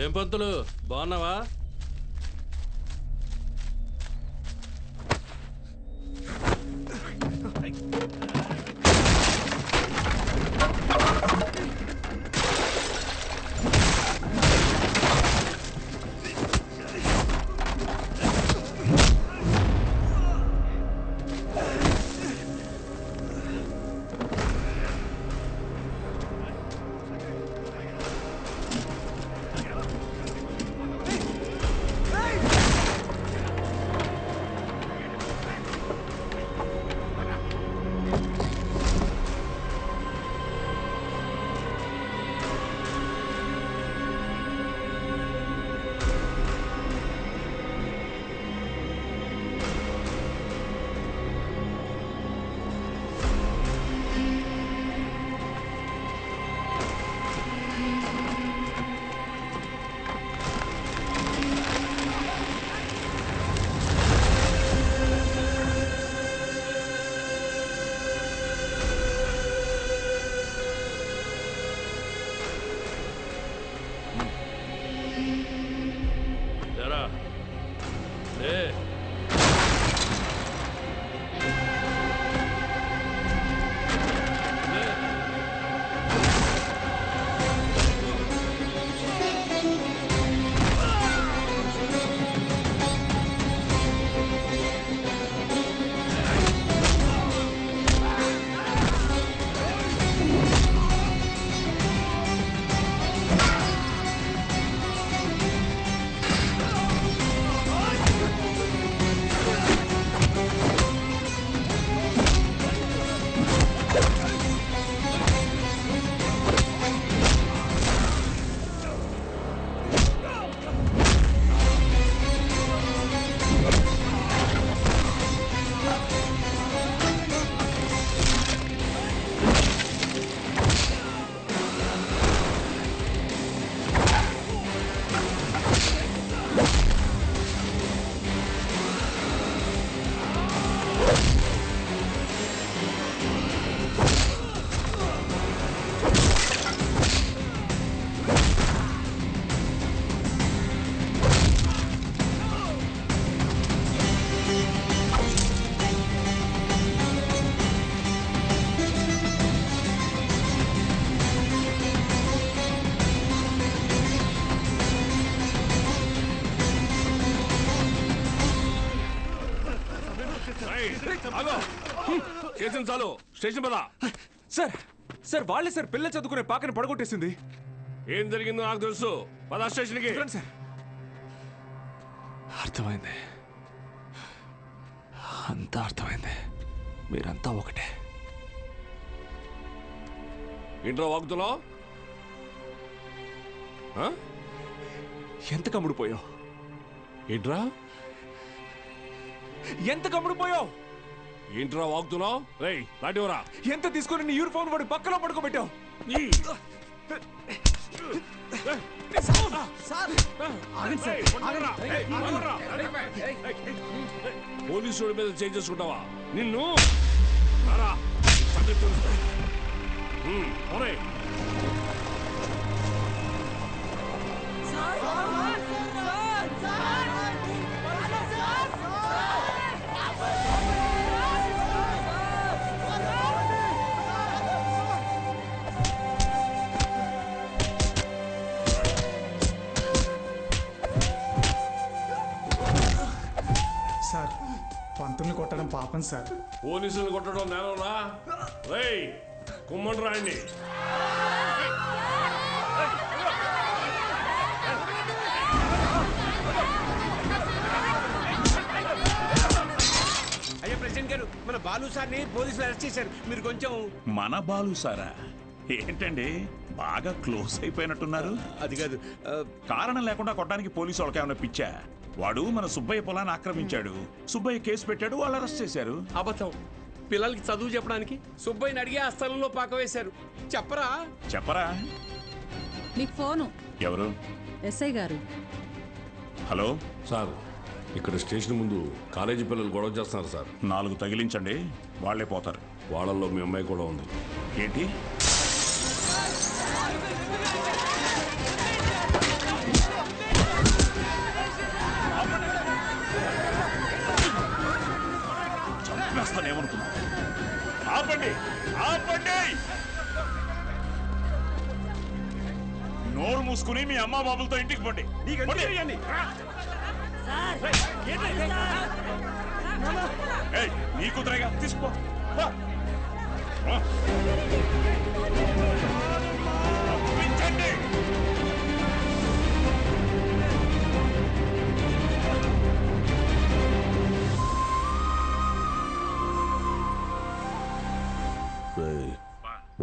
ఏం పంతులు బాగున్నావా? చాలు స్టేషన్ పద. సార్ సార్ వాళ్ళే సార్ పిల్ల చదువుకునే పాకని పడగొట్టేసింది. ఏం జరిగిందో నాకు తెలుసు. పద స్టేషన్కి. సార్ అర్థమైంది, అంతా అర్థమైంది. మీరంతా ఒకటే. ఇంట్లో వాగుతున్నావు? ఎంత కమ్ముడిపోయావు? ఏంట్రా ఎంత కమ్ముడిపోయావు? ఏంట్రా వాగుతున్నావు? రేయ్ లాంటివరా. ఎంత తీసుకుని నీ యూనిఫామ్ వాడి పక్కలో పడుకోబెట్టావు? పోలీసు మీద చేంజ్ చేసుకుంటావా? నిన్ను సార్ పంతుల్ని కొట్టడం పాపం సార్. పోలీసులు కొట్టడం నేనరా? రేయ్ కుమ్మండి రాయండి. అయ్యా ప్రెసిడెంట్ గారు, మన బాలు సార్ని పోలీసులు అరెస్ట్ చేశారు. మీరు కొంచెం. మన బాలు సారా? ఏంటండి బాగా క్లోజ్ అయిపోయినట్టున్నారు? అది కాదు, కారణం లేకుండా కొట్టడానికి పోలీసు వాళ్ళకి ఏమైనా పిచ్చా? వాడు మన సుబ్బయ్య పొలాన్ని ఆక్రమించాడు. సుబ్బయ్య కేసు పెట్టాడు, వాళ్ళు అరెస్ట్ చేశారు. అబద్ధం. పిల్లలకి చదువు చెప్పడానికి సుబ్బయ్యని అడిగి ఆ స్థలంలో పాక వేశారు. చెప్పరా? చెప్పరా? మీకు ఫోను. ఎవరు? ఎస్ఐ గారు. హలో సార్, ఇక్కడ స్టేషన్ ముందు కాలేజీ పిల్లలు గొడవ చేస్తున్నారు సార్. 4 తగిలించండి, వాళ్లే పోతారు. వాళ్ళల్లో మీ అమ్మాయి కూడా ఉంది. ఏంటి? మూసుకుని మీ అమ్మా బాబులతో ఇంటికి పోండి. పోండి. ఏయ్, నీ కూతురేగా తీసుకో. పంపించండి.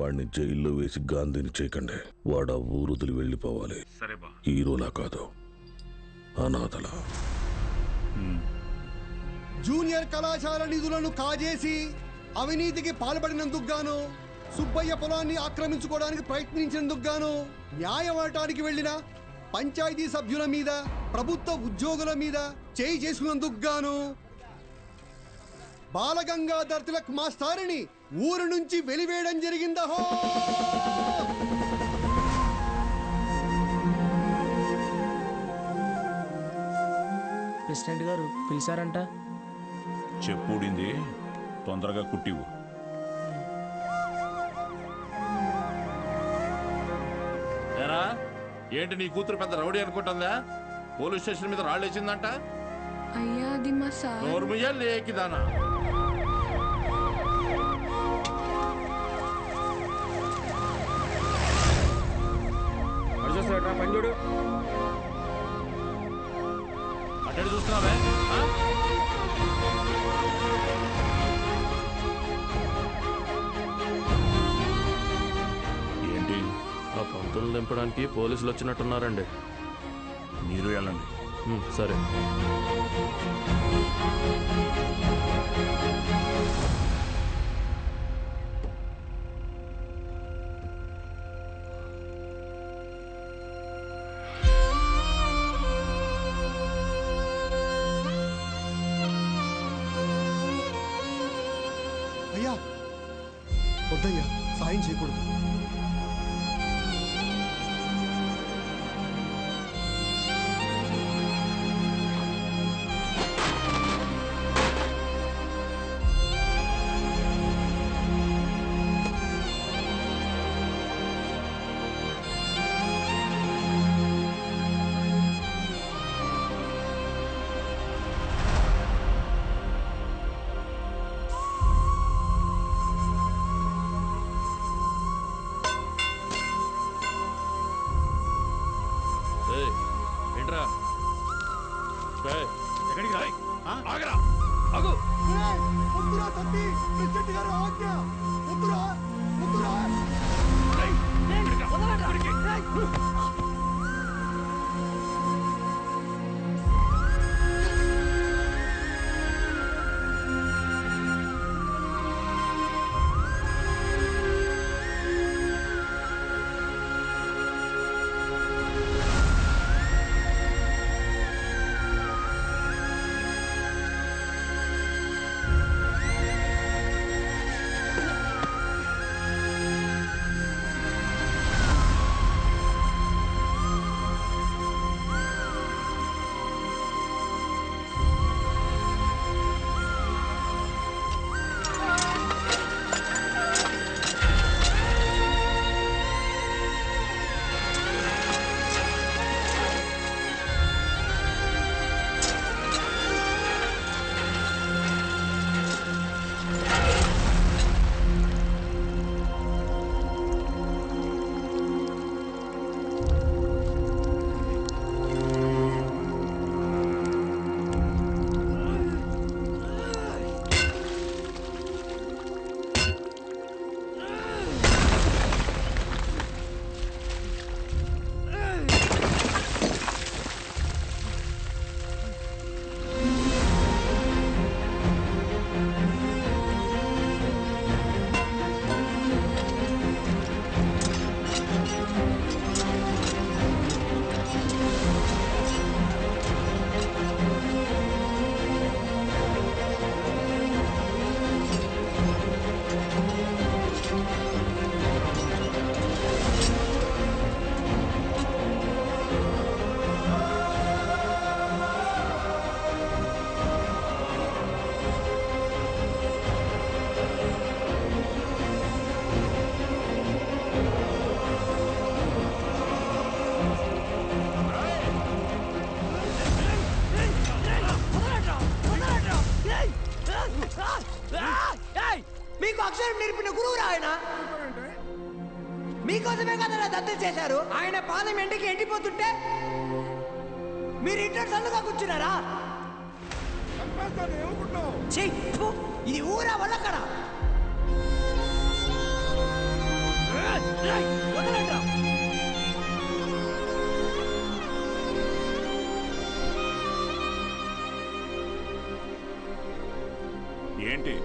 వాడిని జైల్లో వేసి గాంధీని చేయకండి. వాడు ఆ ఊరు వదిలి వెళ్ళిపోవాలి. హీరోలా కాదు, అనాథలా. జూనియర్ కళాశాల నిధులను కాజేసి అవినీతికి పాల్పడినందుకు గాను, సుబ్బయ్య పొలాన్ని ఆక్రమించుకోవడానికి ప్రయత్నించినందుకు గాను, న్యాయం అడటానికి వెళ్లిన పంచాయతీ సభ్యుల మీద, ప్రభుత్వ ఉద్యోగుల మీద చేయి చేసుకున్నందుకు గాను బాలగంగాధర్ తిలక్ మాస్టారిని ఊరు నుంచి వెలివేయడం జరిగిందహో. ప్రెసిడెంట్ గారు పిలిచారంట. చెప్పుడింది తొందరగా కుట్టివు. ఏరా, ఏంటి నీ కూతురు పెద్ద రౌడీ అనుకుంటుందా? పోలీస్ స్టేషన్ మీద రాళ్ళేసిందంట. అయ్యా అది మా సార్. నోర్ముయ్యా లేకిదానా? పంజుడు అట్టడి చూస్తున్నావే? ఏంటి? ఆ పంతులు దింపడానికి పోలీసులు వచ్చినట్టున్నారండి. మీరు వెళ్ళండి. సరే. అయ్యా వద్దయ్యా, సాయం చేయకూడదు. ఏంట్రా ఎక్కడికి రాయ్? ఆగరా, ఆగు. వద్దురా తప్పి, ప్రెసిడెంట్ గారు ఆజ్ఞ. వద్దురా, వద్దురా. మీకోసమే కదా దత్తత చేశారు. ఆయన పాదం ఎండికి ఎండిపోతుంటే మీరు ఇంట్లో చల్లగా కూర్చున్నారా? ఛీ, ఫు, ఇది ఊరా వల్లక్కడ. వదలండి. ఏంటి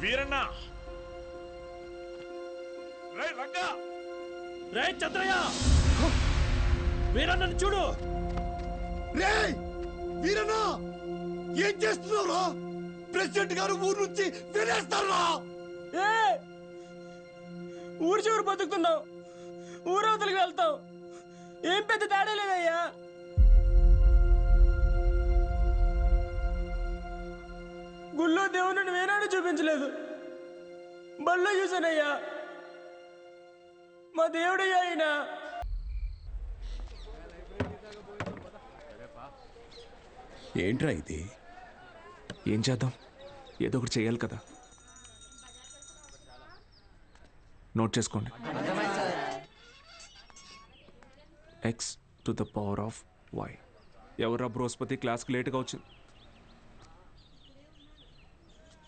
వీరన్న రే రంగా రే చంద్రయ్య, వీరన్నను చూడు. రేయ్ వీరన్నా, ఏం చేస్తున్నావురా? ప్రెసిడెంట్ గారు ఊరు నుంచి వెళ్ళేస్తారా? ఊరు చివరి బతుకుతున్నావు, ఊరవతలికి వెళ్తావు, ఏం పెద్ద తేడా లేదయ్యా. గుళ్ళో దేవుని వేనాడు చూపించలేదు, బళ్ళో చూసానయ్యా. మా దేవుడయ్యా ఆయన. ఏంట్రా ఇది? ఏం చేద్దాం, ఏదో ఒకటి చేయాలి కదా. నోట్ చేసుకోండి. x to the power of y. ఎవరా బృహస్పతి క్లాస్కి లేట్గా వచ్చింది?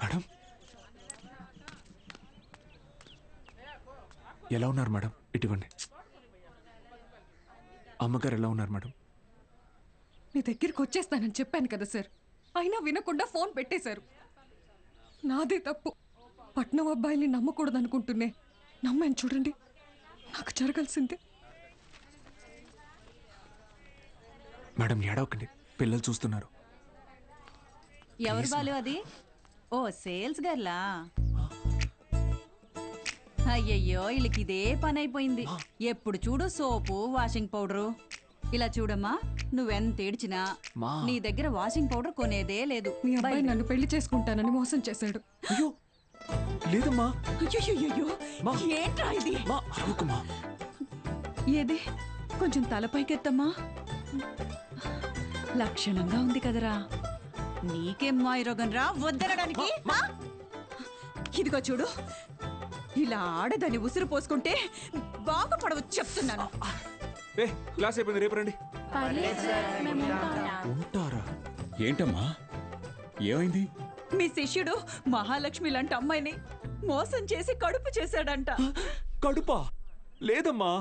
మేడం ఎలా ఉన్నారు మేడం? ఇటువంటి అమ్మగారు ఎలా ఉన్నారు మేడం? మీ దగ్గరికి వచ్చేస్తానని చెప్పాను కదా సార్, అయినా వినకుండా ఫోన్ పెట్టేశారు. నాదే తప్పు. పట్నం అబ్బాయిని నమ్మకూడదు అనుకుంటున్నే నమ్మాను. చూడండి, నాకు జరగాల్సిందే. మేడం ఏడవకండి, పిల్లలు చూస్తున్నారు. ఎవరు బాలు అది? ఓ సేల్స్ గర్లా. అయ్యయ్యో, వీళ్ళకి ఇదే పని అయిపోయింది. ఎప్పుడు చూడు సోపు, వాషింగ్ పౌడరు. ఇలా చూడమ్మా, నువ్వెంత ఏడ్చినా నీ దగ్గర వాషింగ్ పౌడర్ కొనేదే లేదు. మీ అబ్బాయి నన్ను పెళ్లి చేసుకుంటానని మోసం చేశాడు. అయ్యో లేదమ్మా. అయ్యయ్యో, ఏంట్రా ఇది? అరవకుమా. ఏది కొంచెం తలపైకెత్తమ్మా. లక్షణంగా ఉంది కదరా. నీకేం మాయరోగం రా వద్దనడానికి? ఇదిగో చూడు, ఇలా ఆడదని ఉసురు పోసుకుంటే బాగుపడవచ్చు చెప్తున్నాను. క్లాస్ అయిపోయింది, రేపు రండి. ఉంటారా? ఏంటమ్మా ఏమైంది? మీ శిష్యుడు మహాలక్ష్మి లాంటి అమ్మాయిని మోసం చేసి కడుపు చేశాడంట. కడుపా? లేదమ్మా.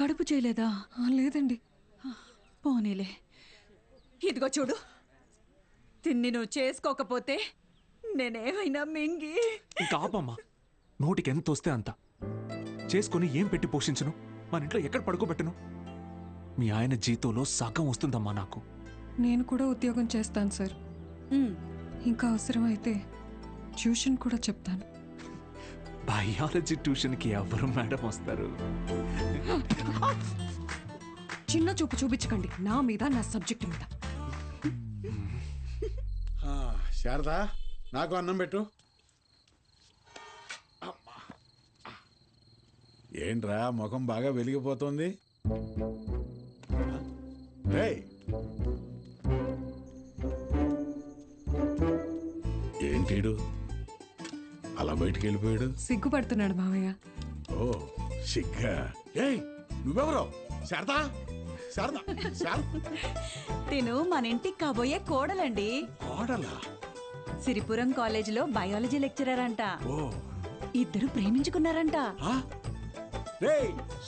కడుపు చేయలేదా? లేదండి. పోనీలే. ఇదిగో చూడు, తిన్ని నువ్వు చేసుకోకపోతే నేనేమైనా మింగి. ఇంకా ఆపమ్మా. నోటికి ఎంత వస్తే అంత చేసుకుని ఏం పెట్టి పోషించను? మన ఇంట్లో ఎక్కడ పడుకోబెట్టను? మీ ఆయన జీతంలో సగం వస్తుందమ్మా నాకు. నేను కూడా ఉద్యోగం చేస్తాను సార్. ఇంకా అవసరమైతే ట్యూషన్ కూడా చెప్తాను. బయాలజీ ట్యూషన్కి ఎవరు మేడం వస్తారు? చిన్న చూపు చూపించకండి నా మీద, నా సబ్జెక్ట్ మీద. శారదా, నాకు అన్నం పెట్టు. ఏంట్రా ముఖం బాగా వెలిగిపోతుంది? ఏంటీడు అలా బయటికి వెళ్ళిపోయాడు? సిగ్గుపడుతున్నాడు మావయ్య. ఓ సిగ్గా? ఏయ్ నువ్వెవరో? శారదా, శారదా, తిను మన ఇంటికి కాబోయే కోడలండి. కోడలా? సిరిపురం కాలేజీలో బయాలజీ లెక్చరర్ అంట. ఓ, ఇద్దరు ప్రేమించుకున్నారంట.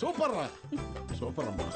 సూపర్ రా, సూపర్ అమ్మా.